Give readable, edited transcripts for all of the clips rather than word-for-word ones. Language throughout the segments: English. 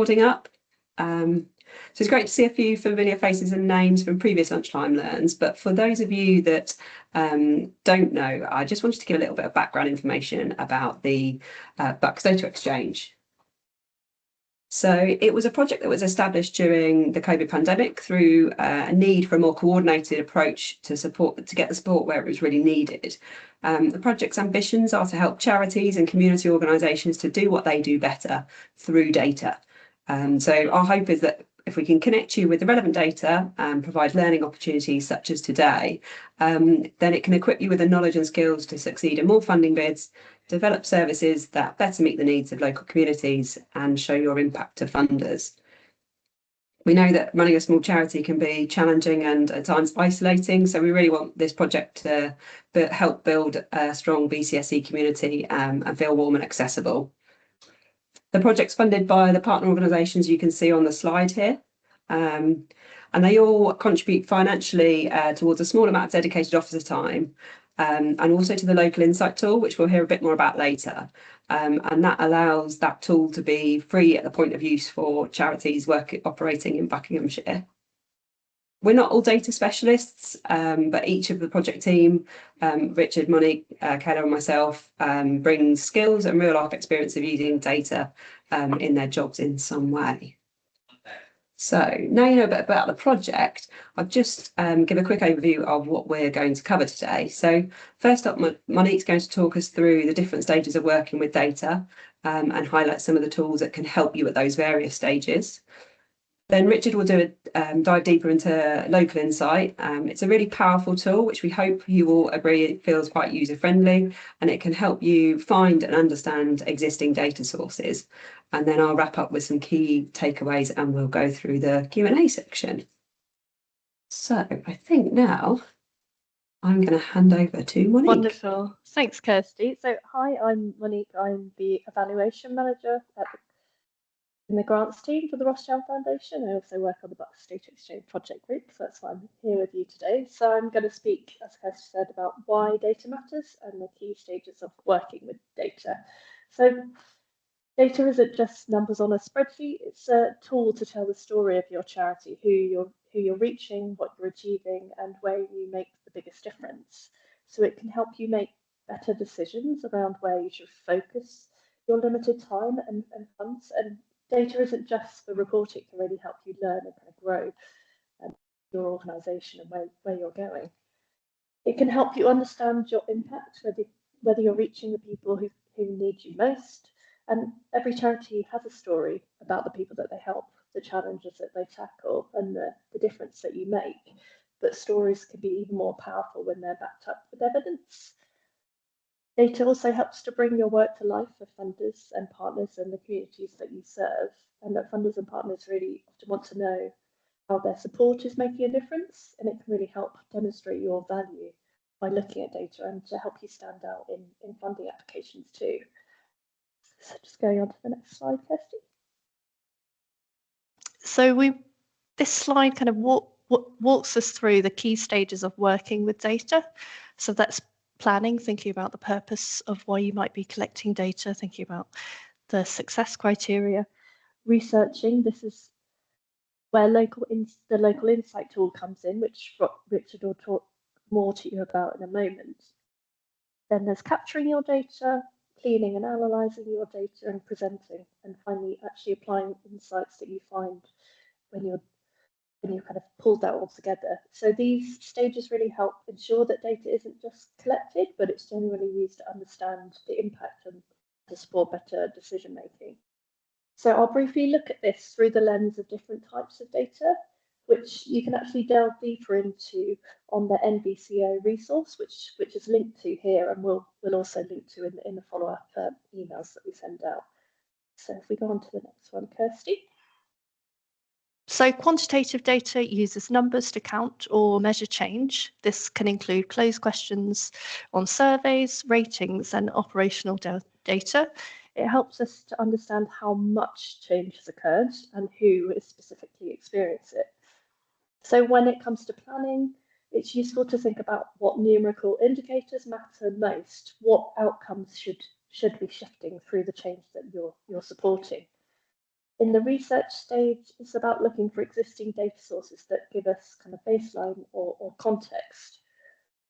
Recording up. So it's great to see a few familiar faces and names from previous Lunchtime Learns, but for those of you that don't know, I just wanted to give a little bit of background information about the Bucks Data Exchange. So it was a project that was established during the COVID pandemic through a need for a more coordinated approach to get the support where it was really needed. The project's ambitions are to help charities and community organisations to do what they do better through data. So our hope is that if we can connect you with the relevant data and provide learning opportunities such as today, then it can equip you with the knowledge and skills to succeed in more funding bids, develop services that better meet the needs of local communities and show your impact to funders. We know that running a small charity can be challenging and at times isolating, so we really want this project to help build a strong BCSE community and feel warm and accessible. The project's funded by the partner organisations you can see on the slide here, and they all contribute financially towards a small amount of dedicated officer time, and also to the local insight tool, which we'll hear a bit more about later. And that allows that tool to be free at the point of use for charities operating in Buckinghamshire. We're not all data specialists, but each of the project team, Richard, Monique, Keller and myself, brings skills and real life experience of using data in their jobs in some way. So now you know a bit about the project, I'll just give a quick overview of what we're going to cover today. So first up, Monique's going to talk us through the different stages of working with data and highlight some of the tools that can help you at those various stages. Then Richard will do a dive deeper into local insight. It's a really powerful tool, which we hope you will agree feels quite user-friendly, and it can help you find and understand existing data sources. And then I'll wrap up with some key takeaways and we'll go through the Q&A section. So I think now I'm going to hand over to Monique. Wonderful. Thanks, Kirsty. So hi, I'm Monique. I'm the evaluation manager in the grants team for the Rothschild Foundation. I also work on the Bucks Data Exchange project group, so that's why I'm here with you today. So I'm going to speak, as Kirsty said, about why data matters and the key stages of working with data. So data isn't just numbers on a spreadsheet, it's a tool to tell the story of your charity, who you're reaching, what you're achieving, and where you make the biggest difference. So it can help you make better decisions around where you should focus your limited time and funds. And data isn't just for reporting, it can really help you learn and kind of grow your organisation and where you're going. It can help you understand your impact, whether you're reaching the people who need you most. And every charity has a story about the people that they help, the challenges that they tackle, and the difference that you make. But stories can be even more powerful when they're backed up with evidence. Data also helps to bring your work to life for funders and partners and the communities that you serve, and that funders and partners really often want to know how their support is making a difference, and it can really help demonstrate your value by looking at data and to help you stand out in funding applications too. So just going on to the next slide, Kirsty. So this slide kind of walks us through the key stages of working with data. So that's planning, thinking about the purpose of why you might be collecting data, thinking about the success criteria, researching. This is where the local insight tool comes in, which Richard will talk more to you about in a moment. Then there's capturing your data, cleaning and analysing your data and presenting, and finally actually applying insights that you find when you kind of pulled that all together. So these stages really help ensure that data isn't just collected, but it's genuinely used to understand the impact and to support better decision making. So I'll briefly look at this through the lens of different types of data, which you can actually delve deeper into on the NBCO resource, which is linked to here, and we'll also link to in the follow-up emails that we send out. So if we go on to the next one, Kirsty. So quantitative data uses numbers to count or measure change. This can include closed questions on surveys, ratings, and operational data. It helps us to understand how much change has occurred and who is specifically experienced it. So when it comes to planning, it's useful to think about what numerical indicators matter most, what outcomes should be shifting through the change that you're supporting. In the research stage, it's about looking for existing data sources that give us kind of baseline or context.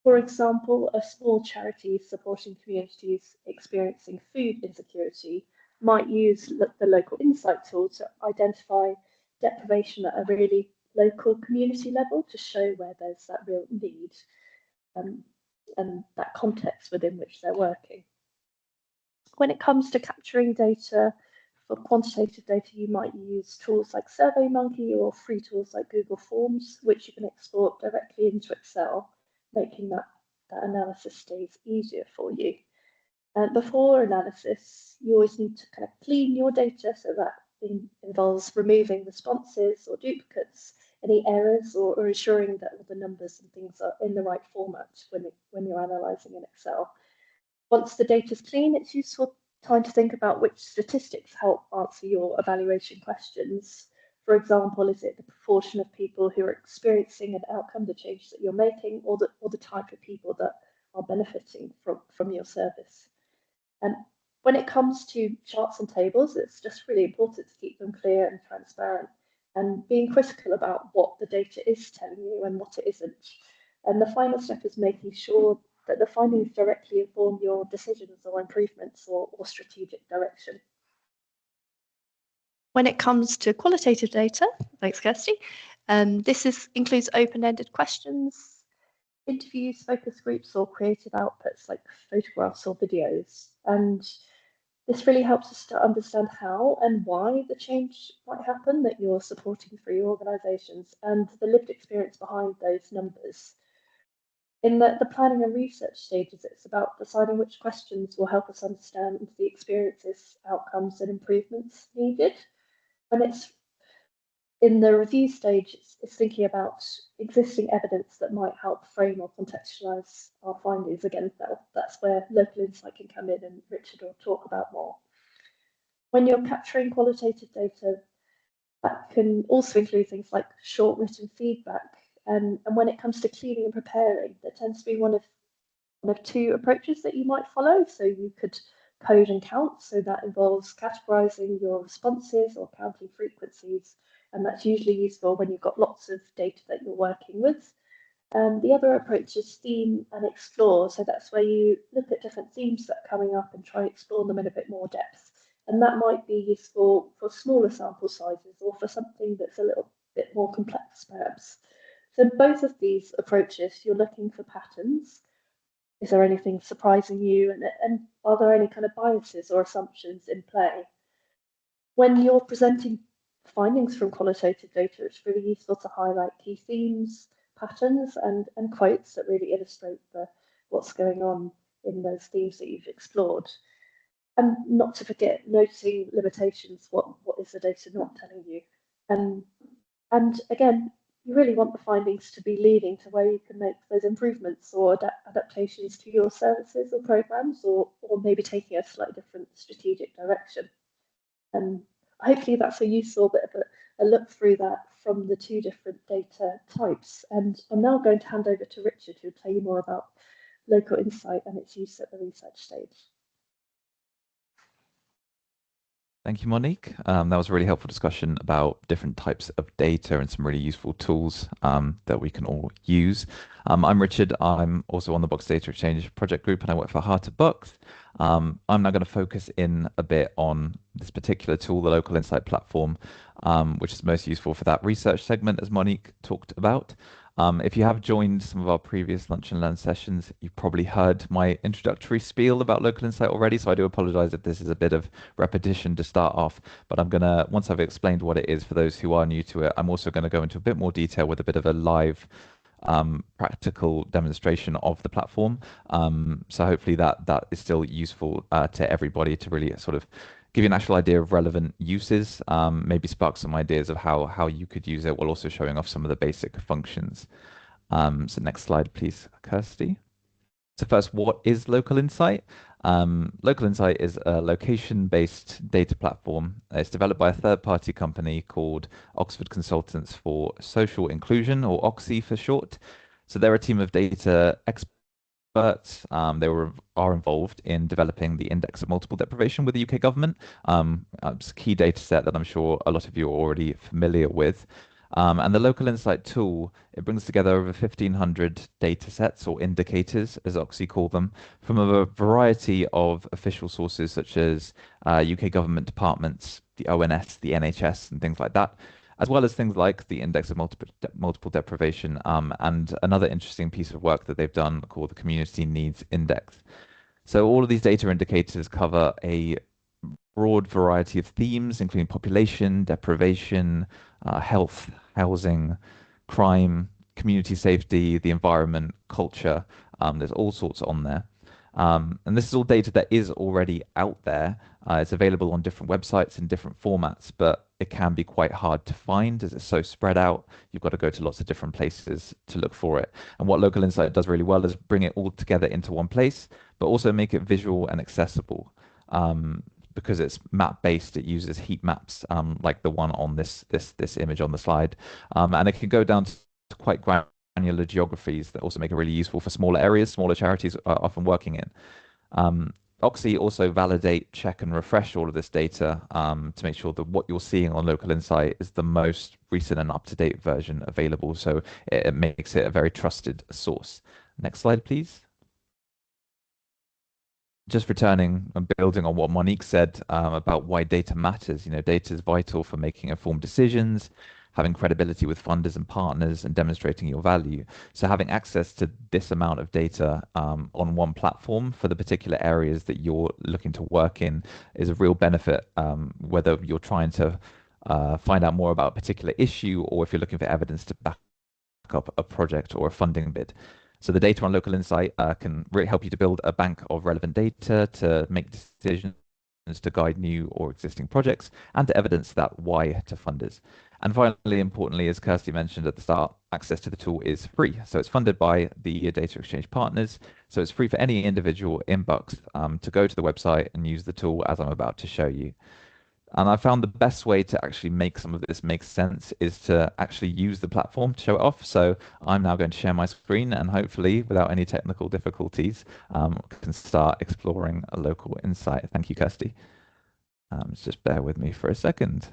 For example, a small charity supporting communities experiencing food insecurity might use the local insight tool to identify deprivation at a really local community level to show where there's that real need and that context within which they're working. When it comes to capturing data, for quantitative data, you might use tools like SurveyMonkey or free tools like Google Forms, which you can export directly into Excel, making that analysis stage easier for you. And before analysis, you always need to kind of clean your data, so that involves removing responses or duplicates, any errors, or ensuring that all the numbers and things are in the right format when you're analysing in Excel. Once the data is clean, it's useful time to think about which statistics help answer your evaluation questions. For example, is it the proportion of people who are experiencing an outcome, the change that you're making, or the type of people that are benefiting from your service? And when it comes to charts and tables, it's just really important to keep them clear and transparent, and being critical about what the data is telling you and what it isn't. And the final step is making sure that the findings directly inform your decisions or improvements or strategic direction. When it comes to qualitative data, thanks Kirsty, this includes open-ended questions, interviews, focus groups, or creative outputs like photographs or videos. And this really helps us to understand how and why the change might happen that you're supporting through your organisations and the lived experience behind those numbers. In the planning and research stages, it's about deciding which questions will help us understand the experiences, outcomes, and improvements needed. When it's in the review stage, it's thinking about existing evidence that might help frame or contextualise our findings. Again, that's where local insight can come in, and Richard will talk about more. When you're capturing qualitative data, that can also include things like short written feedback. And when it comes to cleaning and preparing, there tends to be one of two approaches that you might follow. So you could code and count, so that involves categorizing your responses or counting frequencies, and that's usually useful when you've got lots of data that you're working with. The other approach is theme and explore, so that's where you look at different themes that are coming up and try to explore them in a bit more depth. And that might be useful for smaller sample sizes or for something that's a little bit more complex, perhaps. So both of these approaches, you're looking for patterns. Is there anything surprising you? And are there any kind of biases or assumptions in play? When you're presenting findings from qualitative data, it's really useful to highlight key themes, patterns, and quotes that really illustrate what's going on in those themes that you've explored. And not to forget noting limitations, what is the data not telling you? And again, you really want the findings to be leading to where you can make those improvements or adaptations to your services or programs, or maybe taking a slightly different strategic direction. And hopefully that's a useful bit of a look through that from the two different data types. And I'm now going to hand over to Richard, who'll tell you more about local insight and its use at the research stage. Thank you, Monique. That was a really helpful discussion about different types of data and some really useful tools that we can all use. I'm Richard. I'm also on the Box Data Exchange project group, and I work for Heart of Box. I'm now going to focus in a bit on this particular tool, the Local Insight platform, which is most useful for that research segment, as Monique talked about. If you have joined some of our previous Lunch and Learn sessions, you've probably heard my introductory spiel about Local Insight already, so I do apologize if this is a bit of repetition to start off, but I'm going to, once I've explained what it is for those who are new to it, I'm also going to go into a bit more detail with a bit of a live practical demonstration of the platform. So hopefully that is still useful to everybody to really sort of give you an actual idea of relevant uses, maybe spark some ideas of how you could use it while also showing off some of the basic functions. So next slide, please, Kirsty. So first, what is Local Insight? Local Insight is a location-based data platform. It's developed by a third-party company called Oxford Consultants for Social Inclusion, or OXI for short. So they're a team of data experts experts. They are involved in developing the Index of Multiple Deprivation with the UK government. It's a key data set that I'm sure a lot of you are already familiar with. And the Local Insight tool, it brings together over 1,500 data sets or indicators, as Oxy call them, from a variety of official sources such as UK government departments, the ONS, the NHS, and things like that, as well as things like the Index of Multiple Deprivation, and another interesting piece of work that they've done called the Community Needs Index. So all of these data indicators cover a broad variety of themes, including population, deprivation, health, housing, crime, community safety, the environment, culture. There's all sorts on there. And this is all data that is already out there. It's available on different websites in different formats, but it can be quite hard to find as it's so spread out. You've got to go to lots of different places to look for it. And what Local Insight does really well is bring it all together into one place, but also make it visual and accessible. Because it's map based, it uses heat maps like the one on this image on the slide, and it can go down to quite granular geographies that also make it really useful for smaller areas. Smaller charities are often working in. Oxy also validate, check, and refresh all of this data to make sure that what you're seeing on Local Insight is the most recent and up-to-date version available. So it makes it a very trusted source. Next slide, please. Just returning and building on what Monique said about why data matters. You know, data is vital for making informed decisions, having credibility with funders and partners, and demonstrating your value. So having access to this amount of data on one platform for the particular areas that you're looking to work in is a real benefit, whether you're trying to find out more about a particular issue or if you're looking for evidence to back up a project or a funding bid. So the data on Local Insight can really help you to build a bank of relevant data to make decisions to guide new or existing projects and to evidence that why to funders. And finally, importantly, as Kirsty mentioned at the start, access to the tool is free. So it's funded by the data exchange partners. So it's free for any individual in Bucks to go to the website and use the tool as I'm about to show you. And I found the best way to actually make some of this make sense is to actually use the platform to show it off. So I'm now going to share my screen and hopefully without any technical difficulties, can start exploring a Local Insight. Thank you, Kirsty. Just bear with me for a second.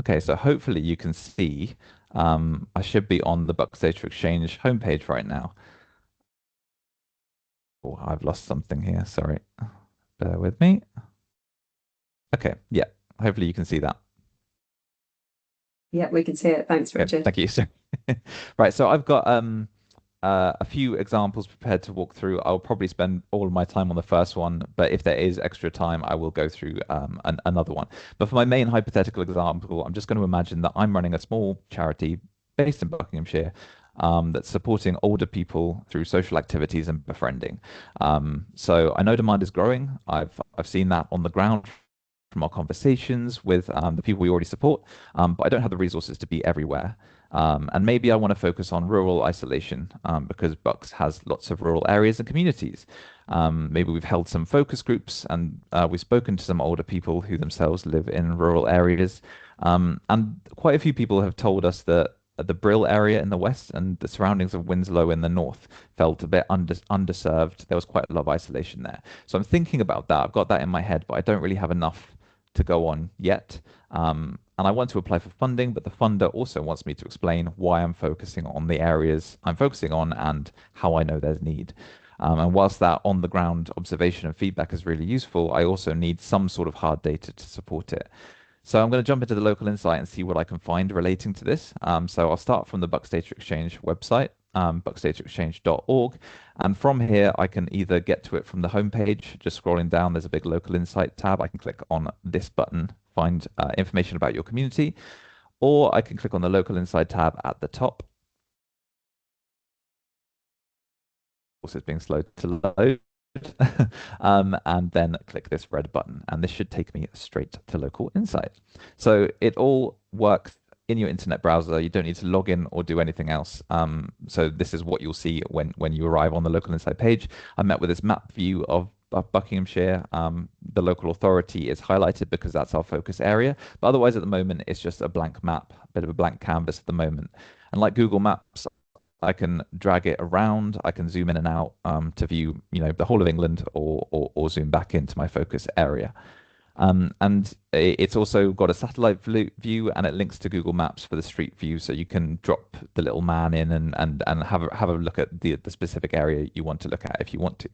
Okay, so hopefully you can see I should be on the Bucks Data Exchange homepage right now. Oh, I've lost something here, sorry. Bear with me. Okay, yeah, hopefully you can see that. Yeah, we can see it. Thanks, Richard. Thank you. Right, so I've got a few examples prepared to walk through. I'll probably spend all of my time on the first one, but if there is extra time, I will go through another one. But for my main hypothetical example, I'm just going to imagine that I'm running a small charity based in Buckinghamshire that's supporting older people through social activities and befriending. So I know demand is growing. I've seen that on the ground from our conversations with the people we already support, but I don't have the resources to be everywhere. And maybe I want to focus on rural isolation because Bucks has lots of rural areas and communities. Maybe we've held some focus groups and we've spoken to some older people who themselves live in rural areas. And quite a few people have told us that the Brill area in the west and the surroundings of Winslow in the north felt a bit underserved. There was quite a lot of isolation there. So I'm thinking about that. I've got that in my head, but I don't really have enough to go on yet. And I want to apply for funding, but the funder also wants me to explain why I'm focusing on the areas I'm focusing on and how I know there's need. And whilst that on the ground observation and feedback is really useful, I also need some sort of hard data to support it. So I'm going to jump into the Local Insight and see what I can find relating to this. So I'll start from the Bucks Data Exchange website, bucksdataexchange.org. And from here, I can either get to it from the homepage, just scrolling down, there's a big Local Insight tab. I can click on this button, find information about your community, or I can click on the Local Insight tab at the top. Also, it's being slow to load. And then click this red button, and this should take me straight to Local Insight. So it all works in your internet browser. You don't need to log in or do anything else. So this is what you'll see when you arrive on the Local Insight page. I'm met with this map view of Buckinghamshire. the local authority is highlighted because that's our focus area. But otherwise, at the moment, it's just a blank map, a bit of a blank canvas at the moment. And like Google Maps, I can drag it around. I can zoom in and out to view, the whole of England, or zoom back into my focus area. And it's also got a satellite view, and it links to Google Maps for the street view, so you can drop the little man in and have a look at the specific area you want to look at if you want to.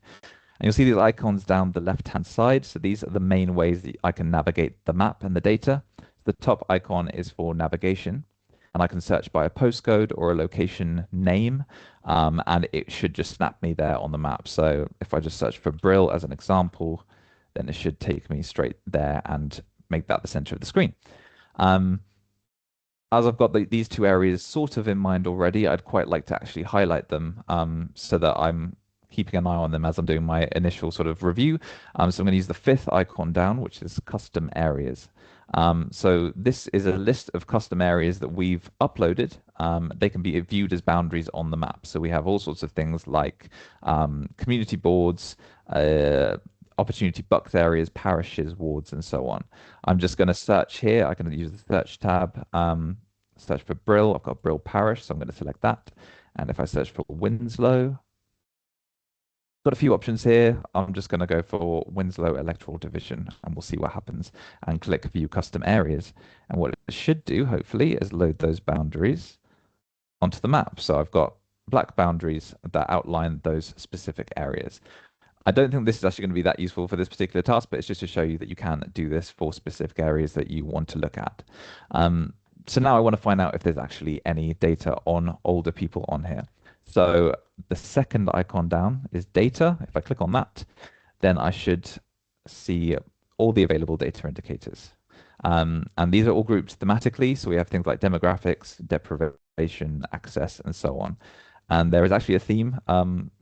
And you'll see these icons down the left-hand side. So these are the main ways that I can navigate the map and the data. The top icon is for navigation, and I can search by a postcode or a location name, and it should just snap me there on the map. So if I just search for Brill as an example, then it should take me straight there and make that the center of the screen. As I've got these two areas sort of in mind already, I'd quite like to actually highlight them so that I'm keeping an eye on them as I'm doing my initial sort of review. So I'm going to use the fifth icon down, which is custom areas. So this is a list of custom areas that we've uploaded. They can be viewed as boundaries on the map. So we have all sorts of things like community boards, opportunity bucked areas, parishes, wards, and so on. I'm just going to search here. I can use the search tab, search for Brill. I've got Brill Parish, so I'm going to select that. And if I search for Winslow, got a few options here. I'm just going to go for Winslow Electoral Division, and we'll see what happens, and click View Custom Areas. And what it should do, hopefully, is load those boundaries onto the map. So I've got black boundaries that outline those specific areas. I don't think this is actually going to be that useful for this particular task, but it's just to show you that you can do this for specific areas that you want to look at. So now I want to find out if there's actually any data on older people on here. So the second icon down is data. If I click on that, then I should see all the available data indicators. And these are all grouped thematically. So we have things like demographics, deprivation, access, and so on. And there is actually a theme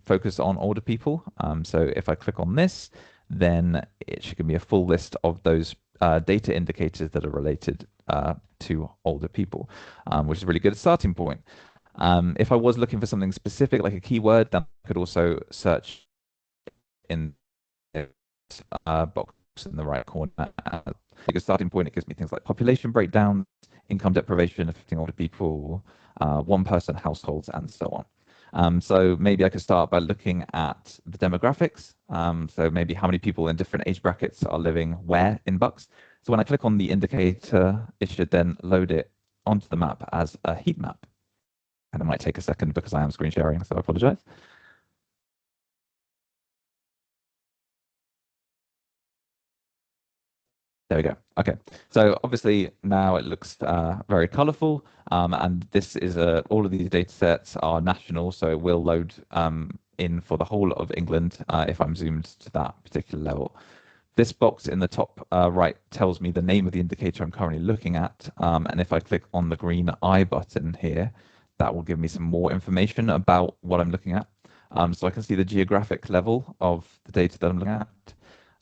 focused on older people. So if I click on this, then it should give me a full list of those data indicators that are related to older people, which is a really good starting point. If I was looking for something specific, like a keyword, then I could also search in the box in the right corner. A good starting point, it gives me things like population breakdown, income deprivation affecting older people, one-person households, and so on. So maybe I could start by looking at the demographics. So maybe how many people in different age brackets are living where in Bucks. So when I click on the indicator, it should then load it onto the map as a heat map. And it might take a second because I am screen sharing, so I apologize. There we go. Okay, so obviously now it looks very colorful, and this is all of these data sets are national, so it will load in for the whole of England if I'm zoomed to that particular level. This box in the top right tells me the name of the indicator I'm currently looking at, and if I click on the green I button here, that will give me some more information about what I'm looking at. So I can see the geographic level of the data that I'm looking at.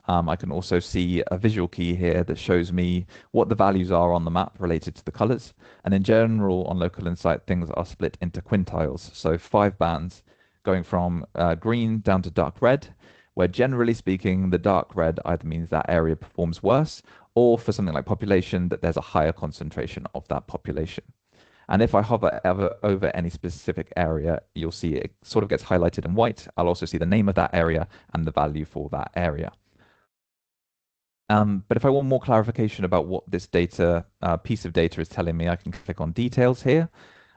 I can also see a visual key here that shows me what the values are on the map related to the colors. And in general, on Local Insight, things are split into quintiles. So 5 bands going from green down to dark red, where generally speaking, the dark red either means that area performs worse, or for something like population, that there's a higher concentration of that population. And if I hover over any specific area, you'll see it sort of gets highlighted in white. I'll also see the name of that area and the value for that area. But if I want more clarification about what this data piece of data is telling me, I can click on details here.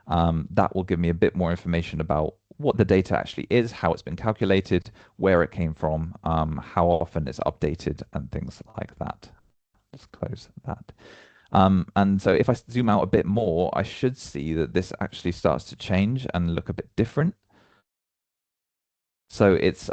That will give me a bit more information about what the data actually is, how it's been calculated, where it came from, how often it's updated, and things like that. Let's close that. And so if I zoom out a bit more, I should see that this actually starts to change and look a bit different. So it's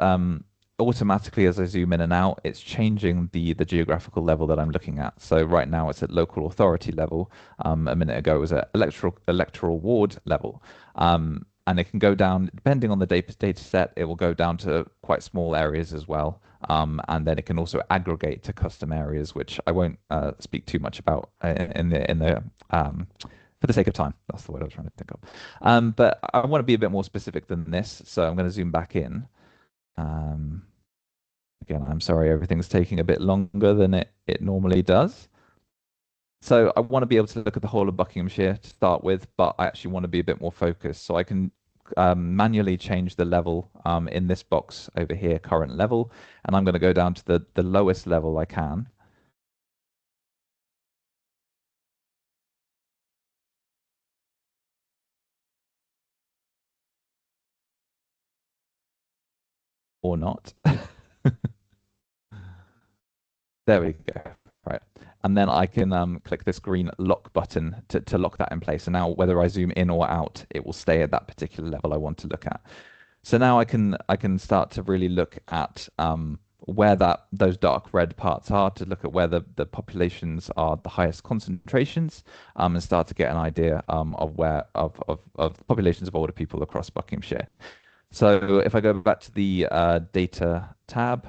automatically, as I zoom in and out, it's changing the geographical level that I'm looking at. So right now it's at local authority level. A minute ago it was at electoral ward level. And it can go down, depending on the data set, it will go down to quite small areas as well. And then it can also aggregate to custom areas, which I won't speak too much about for the sake of time. That's the word I was trying to think of. But I want to be a bit more specific than this, so I'm going to zoom back in. Again, I'm sorry, everything's taking a bit longer than it normally does. So I want to be able to look at the whole of Buckinghamshire to start with, but I actually want to be a bit more focused. So I can manually change the level in this box over here, current level, and I'm going to go down to the lowest level I can. Or not. There we go. Right. And then I can click this green lock button to lock that in place. And now whether I zoom in or out, it will stay at that particular level I want to look at. So now I can start to really look at where those dark red parts are, to look at where the populations are the highest concentrations, and start to get an idea of where of populations of older people across Buckinghamshire. So if I go back to the data tab,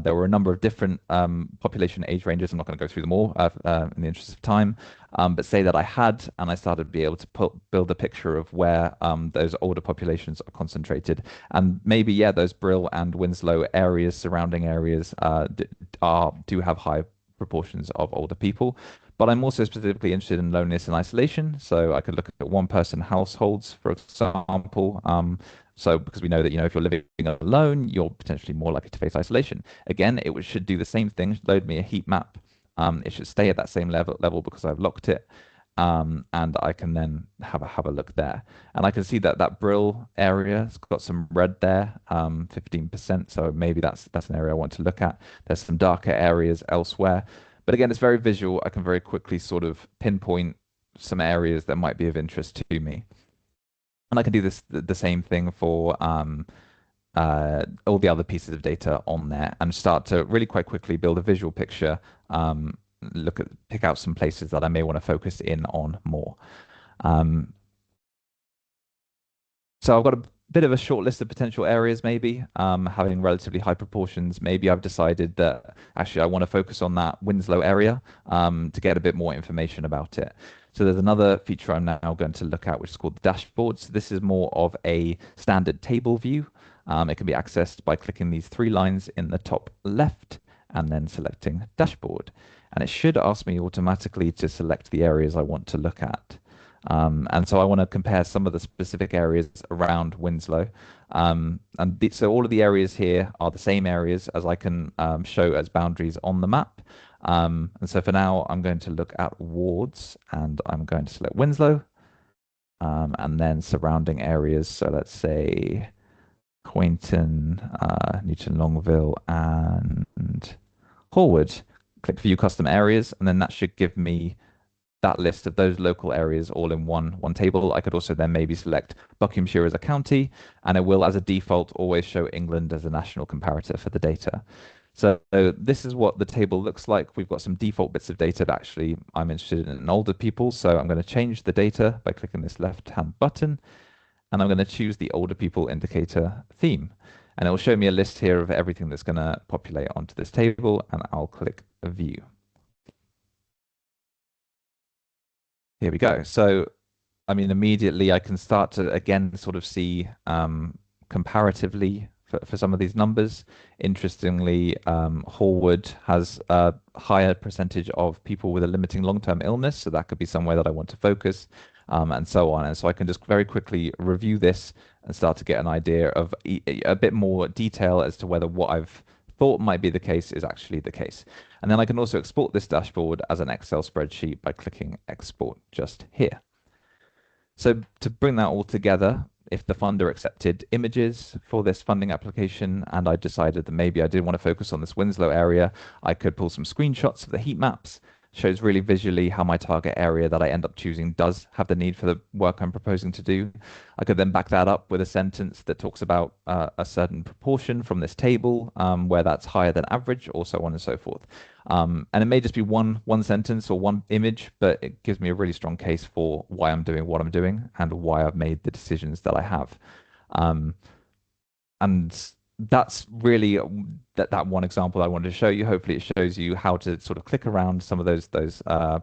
there were a number of different population age ranges. I'm not going to go through them all in the interest of time, but say that I had, and I started to be able to build a picture of where those older populations are concentrated. And maybe, yeah, those Brill and Winslow areas, surrounding areas, do have high proportions of older people. But I'm also specifically interested in loneliness and isolation. So I could look at one-person households, for example. So because we know that, if you're living alone, you're potentially more likely to face isolation. Again, it should do the same thing, load me a heat map. It should stay at that same level because I've locked it. And I can then have a look there. And I can see that Brill area has got some red there, 15%. So maybe that's an area I want to look at. There's some darker areas elsewhere. But again, it's very visual. I can very quickly sort of pinpoint some areas that might be of interest to me. And I can do the same thing for all the other pieces of data on there, and start to really quite quickly build a visual picture, pick out some places that I may want to focus in on more. So I've got a bit of a short list of potential areas, maybe having relatively high proportions. Maybe I've decided that actually I want to focus on that Winslow area to get a bit more information about it. So there's another feature I'm now going to look at, which is called the dashboard. So this is more of a standard table view. It can be accessed by clicking these three lines in the top left and then selecting dashboard. And it should ask me automatically to select the areas I want to look at. And so I want to compare some of the specific areas around Winslow. So all of the areas here are the same areas as I can show as boundaries on the map. And so for now, I'm going to look at wards, and I'm going to select Winslow, and then surrounding areas. So let's say Quainton, Newton Longville, and Horwood. Click View Custom Areas, and then that should give me that list of those local areas all in one table. I could also then maybe select Buckinghamshire as a county, and it will, as a default, always show England as a national comparator for the data. So this is what the table looks like. We've got some default bits of data that actually I'm interested in older people. So I'm going to change the data by clicking this left-hand button, and I'm going to choose the older people indicator theme. And it will show me a list here of everything that's going to populate onto this table, and I'll click View. Here we go. So, I mean, immediately I can start to, again, sort of see comparatively for some of these numbers. Interestingly, Horwood has a higher percentage of people with a limiting long-term illness, so that could be somewhere that I want to focus, and so on. And so I can just very quickly review this and start to get an idea of a bit more detail as to whether what I've thought might be the case is actually the case. And then I can also export this dashboard as an Excel spreadsheet by clicking Export just here. So to bring that all together, if the funder accepted images for this funding application, and I decided that maybe I did want to focus on this Winslow area, I could pull some screenshots of the heat maps. Shows really visually how my target area that I end up choosing does have the need for the work I'm proposing to do. I could then back that up with a sentence that talks about a certain proportion from this table, where that's higher than average, or so on and so forth. And it may just be one sentence or one image, but it gives me a really strong case for why I'm doing what I'm doing and why I've made the decisions that I have. And that's really that one example I wanted to show you. Hopefully it shows you how to sort of click around some of those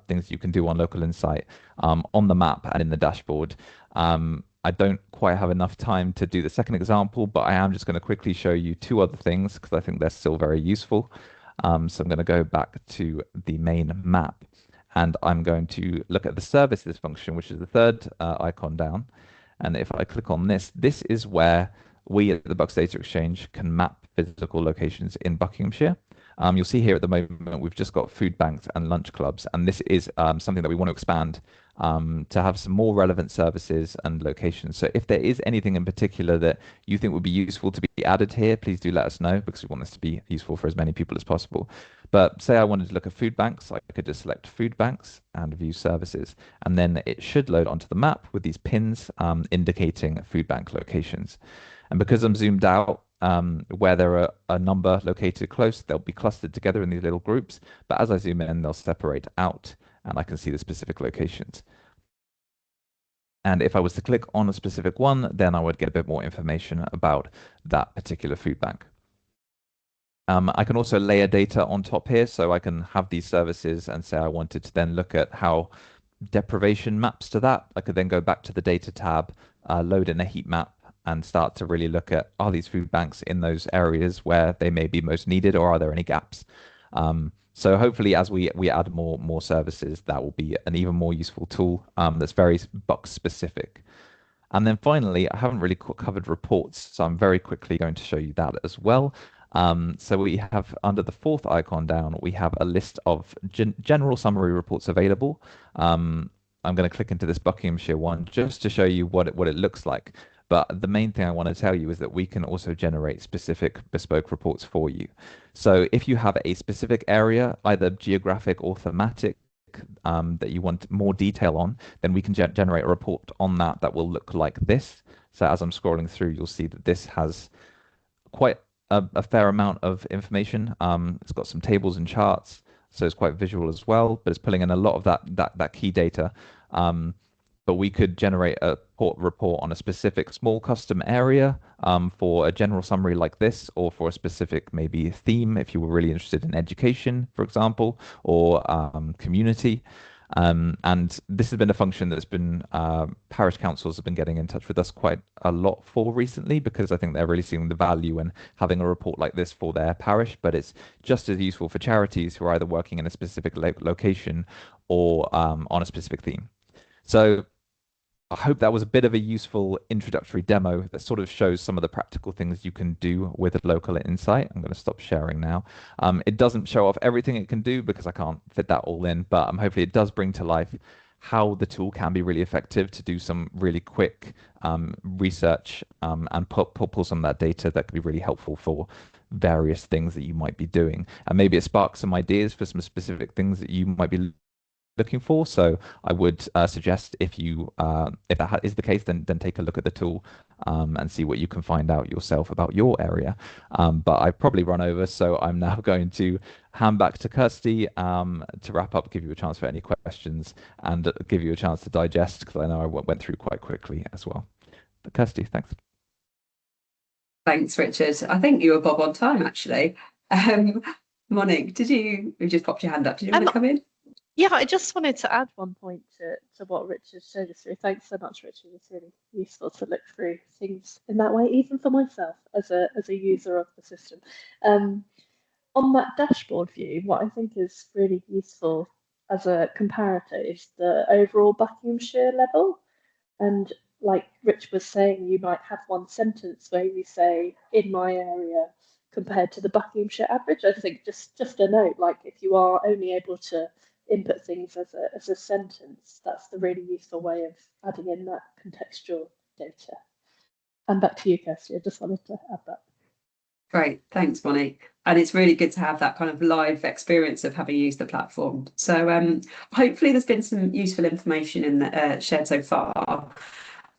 things you can do on Local Insight on the map and in the dashboard. I don't quite have enough time to do the second example, but I am just going to quickly show you two other things because I think they're still very useful. So I'm going to go back to the main map, and I'm going to look at the services function, which is the third icon down. And if I click on this, this is where we at the Bucks Data Exchange can map physical locations in Buckinghamshire. You'll see here at the moment we've just got food banks and lunch clubs, and this is something that we want to expand to have some more relevant services and locations. So if there is anything in particular that you think would be useful to be added here, please do let us know, because we want this to be useful for as many people as possible. But say I wanted to look at food banks, I could just select food banks and view services, and then it should load onto the map with these pins indicating food bank locations. And because I'm zoomed out, where there are a number located close, they'll be clustered together in these little groups. But as I zoom in, they'll separate out, and I can see the specific locations. And if I was to click on a specific one, then I would get a bit more information about that particular food bank. I can also layer data on top here, so I can have these services and say I wanted to then look at how deprivation maps to that. I could then go back to the data tab, load in a heat map, and start to really look at, are these food banks in those areas where they may be most needed, or are there any gaps? So hopefully as we add more services, that will be an even more useful tool that's very Bucks specific. And then finally, I haven't really covered reports, so I'm very quickly going to show you that as well. So we have, under the fourth icon down, we have a list of general summary reports available. I'm going to click into this Buckinghamshire one just to show you what it looks like. But the main thing I want to tell you is that we can also generate specific bespoke reports for you. So if you have a specific area, either geographic or thematic, that you want more detail on, then we can generate a report on that will look like this. So as I'm scrolling through, you'll see that this has quite a fair amount of information. It's got some tables and charts, so it's quite visual as well, but it's pulling in a lot of that key data. But we could generate a report on a specific small custom area for a general summary like this, or for a specific maybe theme if you were really interested in education, for example, or community. And this has been a function that's been parish councils have been getting in touch with us quite a lot for recently, because I think they're really seeing the value in having a report like this for their parish. But it's just as useful for charities who are either working in a specific location or on a specific theme. So I hope that was a bit of a useful introductory demo that sort of shows some of the practical things you can do with Local Insight. I'm going to stop sharing now. It doesn't show off everything it can do because I can't fit that all in, but hopefully it does bring to life how the tool can be really effective to do some really quick research and pull some of that data that can be really helpful for various things that you might be doing. And maybe it sparks some ideas for some specific things that you might be looking for. So I would suggest if that is the case, then take a look at the tool and see what you can find out yourself about your area. But I've probably run over, so I'm now going to hand back to Kirsty to wrap up, give you a chance for any questions, and give you a chance to digest, because I know I went through quite quickly as well. But Kirsty, thanks. Thanks, Richard. I think you were bob on time, actually. Monique, you just popped your hand up. Did you want to come in? Yeah, I just wanted to add one point to what Richard showed us through. Thanks so much, Richard. It's really useful to look through things in that way, even for myself as a user of the system. On that dashboard view, what I think is really useful as a comparator is the overall Buckinghamshire level. And like Rich was saying, you might have one sentence where you say, in my area, compared to the Buckinghamshire average. I think just a note, like if you are only able to input things as a sentence, that's the really useful way of adding in that contextual data. And back to you, Kirsty. I just wanted to add that. Great, thanks, Monique. And it's really good to have that kind of live experience of having used the platform. So hopefully there's been some useful information in the, shared so far.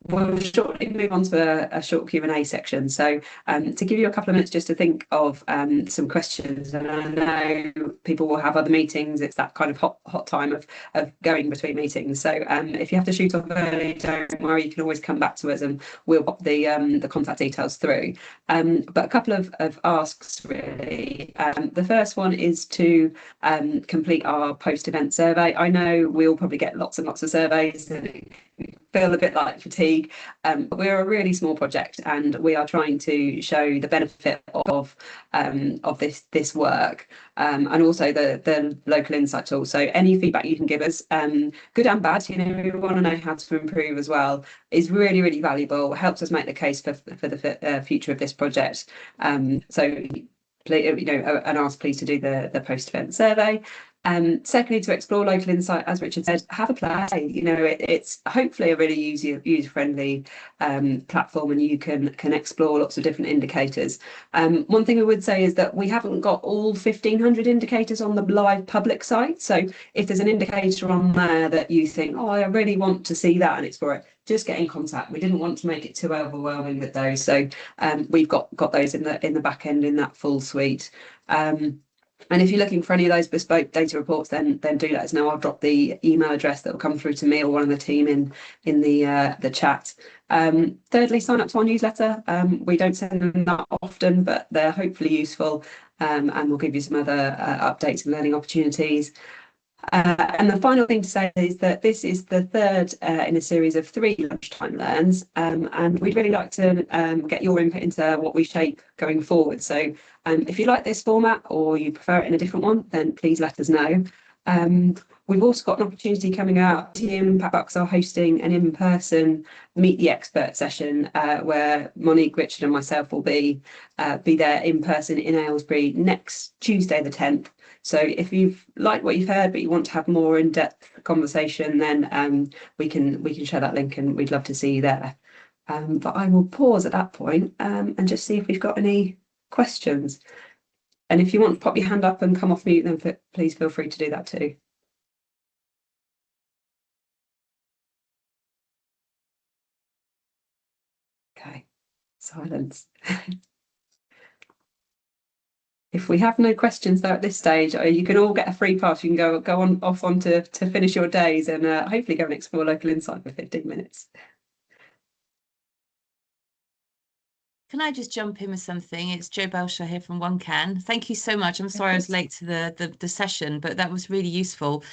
We'll shortly move on to a short Q&A section. So to give you a couple of minutes just to think of some questions, and I know people will have other meetings. It's that kind of hot time of going between meetings. So if you have to shoot off early, don't worry, you can always come back to us and we'll pop the contact details through. But a couple of asks really. The first one is to complete our post-event survey. I know we'll probably get lots and lots of surveys, and feel a bit like fatigue. But we're a really small project, and we are trying to show the benefit of this work, and also the local insight tool. So any feedback you can give us, good and bad, you know, we want to know how to improve as well, is really, really valuable. Helps us make the case for the future of this project. So, you know, and ask please to do the post-event survey. Secondly, to explore local insight, as Richard said, have a play. You know, it's hopefully a really user-friendly platform, and you can explore lots of different indicators. One thing I would say is that we haven't got all 1,500 indicators on the live public site. So if there's an indicator on there that you think, oh, I really want to see that and explore it, just get in contact. We didn't want to make it too overwhelming with those, so we've got those in the back end in that full suite. And if you're looking for any of those bespoke data reports, then do let us know. I'll drop the email address that will come through to me or one of the team in the chat. Thirdly, sign up to our newsletter. We don't send them that often, but they're hopefully useful, and we'll give you some other updates and learning opportunities. And the final thing to say is that this is the third in a series of 3 Lunchtime Learns, and we'd really like to get your input into what we shape going forward. So if you like this format or you prefer it in a different one, then please let us know. We've also got an opportunity coming out. Impact Bucks are hosting an in-person Meet the Expert session where Monique, Richard and myself will be there in person in Aylesbury next Tuesday the 10th. So if you've liked what you've heard but you want to have more in-depth conversation, then we can share that link, and we'd love to see you there. But I will pause at that point and just see if we've got any questions. And if you want to pop your hand up and come off mute, then please feel free to do that too. Okay, silence. If we have no questions though at this stage, you can all get a free pass. You can go on to finish your days and hopefully go and explore local insight for 15 minutes. Can I just jump in with something? It's Jo Belshaw here from OneCan. Thank you so much. I'm sorry I was late to the session, but that was really useful.